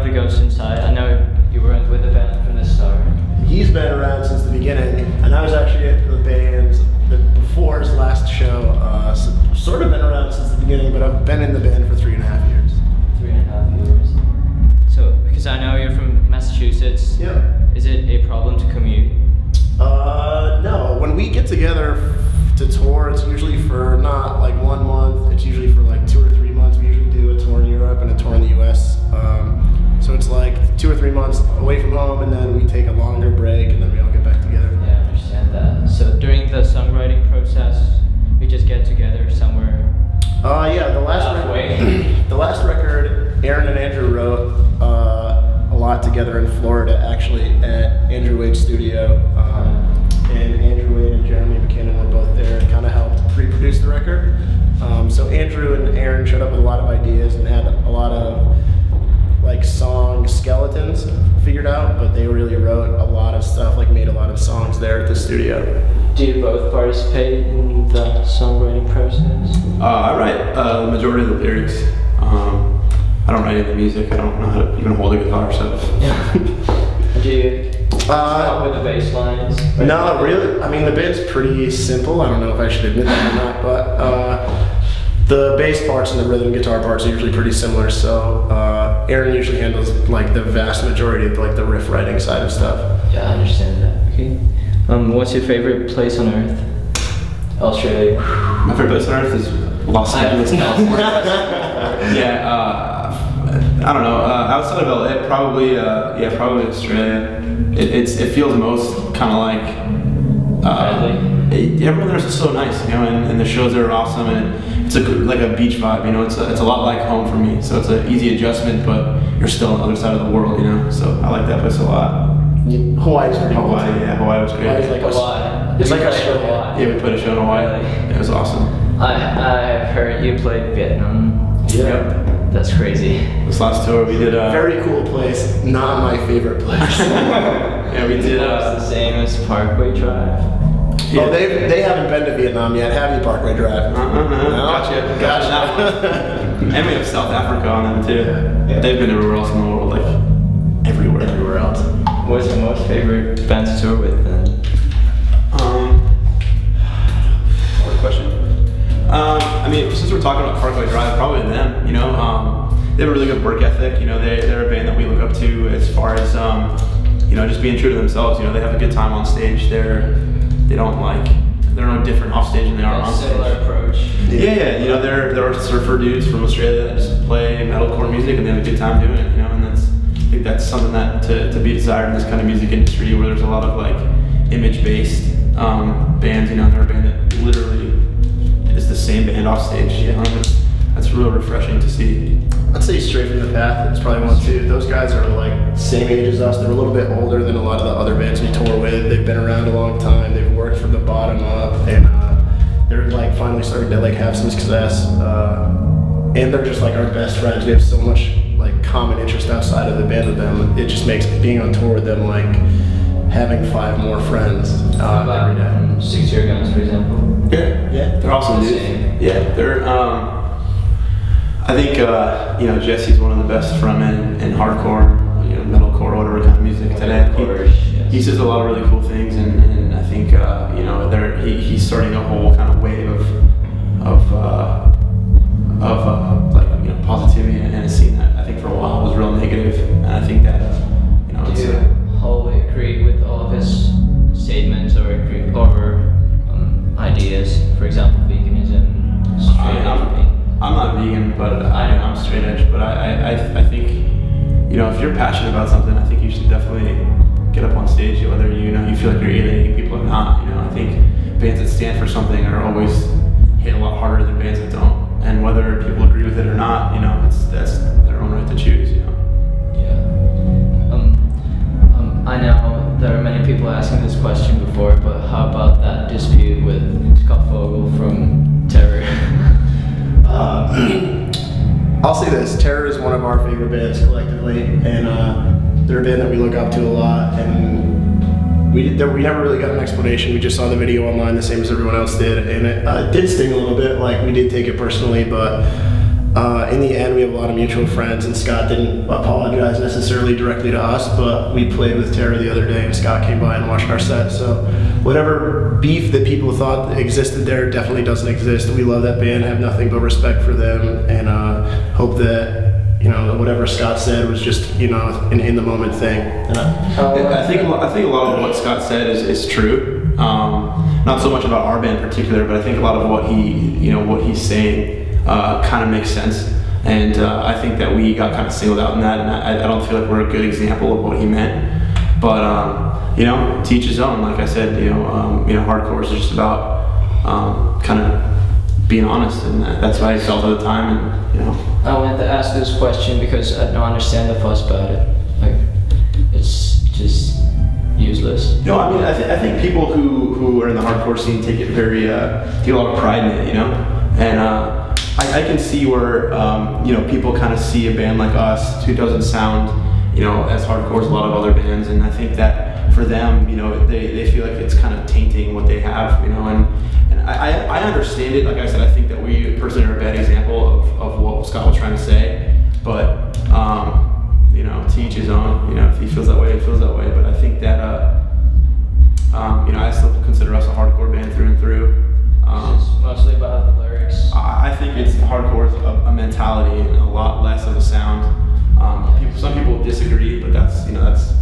to go since I know you weren't with the band from the start. He's been around since the beginning, and I was actually at the band before his last show. So sort of been around since the beginning, but I've been in the band for 3.5 years. 3.5 years. So, because I know you're from Massachusetts. Yeah. Is it a problem to commute? No. When we get together to tour, it's usually for not like 1 month. It's usually for like 2 or 3 months. We usually do a tour in Europe and a tour in the US. So it's like 2 or 3 months away from home, and then we take a longer break, and then we all get back together. Yeah, I understand that. So during the songwriting process, we just get together somewhere. Yeah, the last record, Aaron and Andrew wrote a lot together in Florida, actually, at Andrew Wade's studio. And Andrew Wade and Jeremy McKinnon were both there and kind of helped pre-produce the record. So Andrew and Aaron showed up with a lot of ideas and had a lot of like song skeletons figured out, but they really wrote a lot of stuff, like made a lot of songs there at the studio. Do you both participate in the songwriting process? I write the majority of the lyrics. I don't write any music. I don't know how to even hold a guitar, so. Yeah. Do you come up with the bass lines? No, really. I mean, the band's pretty simple. I don't know if I should admit that or not, but the bass parts and the rhythm guitar parts are usually pretty similar. So Aaron usually handles like the vast majority of like the riff writing side of stuff. Yeah, I understand that. Okay. What's your favorite place on Earth? Australia. My favorite place on Earth is Los Angeles, California. Yeah. I don't know. Outside of LA, probably Australia. It feels most kind of like everyone there's just so nice, you know, and the shows are awesome, and it's like a beach vibe, you know. It's a lot like home for me, so it's an easy adjustment, but you're still on the other side of the world, you know. So I like that place a lot. Hawaii's pretty cool. Yeah, Hawaii was great. Hawaii's like Hawaii. It's like Australia. Yeah, we played a show in Hawaii. It was awesome. I've heard you played Vietnam. Yep. That's crazy. This last tour we did very cool place, not my favorite place. Yeah, we did the same as Parkway Drive. Yeah. Oh, they haven't been to Vietnam yet, have you, Parkway Drive? No? Gotcha. And we have South Africa on them too. Yeah. They've been everywhere else in the world, like everywhere else. What's your most favorite band to tour with then? What question? I mean, since we're talking about Parkway Drive, probably them, you know. They have a really good work ethic, you know. They're a band that we look up to as far as, you know, just being true to themselves. You know, they have a good time on stage. They're no different off stage than they are on stage. Similar approach. Yeah, you know, they're surfer dudes from Australia that just play metalcore music and they have a good time doing it, you know, and I think that's something that to be desired in this kind of music industry where there's a lot of like image-based bands, you know. They're a band that literally is the same band off stage, you know. That's real refreshing to see. I'd say Straight from the Path is probably one too. Those guys are like same age as us. They're a little bit older than a lot of the other bands we tour with. They've been around a long time. They've worked from the bottom up, and they're like finally starting to like have some success. And they're just like our best friends. We have so much like common interest outside of the band with them. It just makes being on tour with them like having 5 more friends every day. 6 Year Guns, for example. Yeah, they're awesome dudes. Yeah, they're. I think you know, Jesse's one of the best frontmen in hardcore, you know, metalcore, whatever kind of music today. He says a lot of really cool things, and I think you know, he's starting a whole kind of wave of like, you know, positivity in a scene that I think for a while was real negative, and I think that, you know, do you wholly agree with all of his statements or ideas? For example, veganism, straight edge. I'm not vegan, but I'm straight edge. But I think, you know, if you're passionate about something, I think you should definitely get up on stage, whether you know you feel like you're alienating people or not. You know, I think bands that stand for something are always hit a lot harder than bands that don't. And whether people agree with it or not, you know, that's their own right to choose. You know. Yeah. I know there are many people asking this question before, but how about that dispute with Scott Fogel from Terror? I'll say this, Terror is one of our favorite bands collectively, and they're a band that we look up to a lot, and we never really got an explanation. We just saw the video online the same as everyone else did, and it did sting a little bit. Like, we did take it personally, but in the end, we have a lot of mutual friends, and Scott didn't apologize necessarily directly to us, but we played with Tara the other day, and Scott came by and watched our set. So whatever beef that people thought existed there definitely doesn't exist. We love that band, have nothing but respect for them, and hope that, you know, whatever Scott said was just, you know, an in the moment thing. I think a lot of what Scott said is true. Not so much about our band in particular, but I think a lot of what he's saying kind of makes sense. And I think that we got kind of singled out in that, and I don't feel like we're a good example of what he meant. But you know, to each his own. Like I said, you know, hardcore is just about kind of being honest, and that's what I felt at the time. And you know, I wanted to ask this question because I don't understand the fuss about it. Like, it's just useless. No, I mean, I think people who are in the hardcore scene take it very, take a lot of pride in it, you know? And I can see where, you know, people kind of see a band like us who doesn't sound, you know, as hardcore as a lot of other bands, and I think that for them, you know, they feel like it's kind of tainting what they have, you know, and I understand it. Like I said, I think that we personally are a bad example of what Scott was trying to say, but you know, to each his own. You know, if he feels that way, he feels that way. But I think that you know, I still consider us a hardcore band through and through. It's mostly about the lyrics. I think it's hardcore is a mentality and a lot less of a sound. Some people disagree, but that's, you know, that's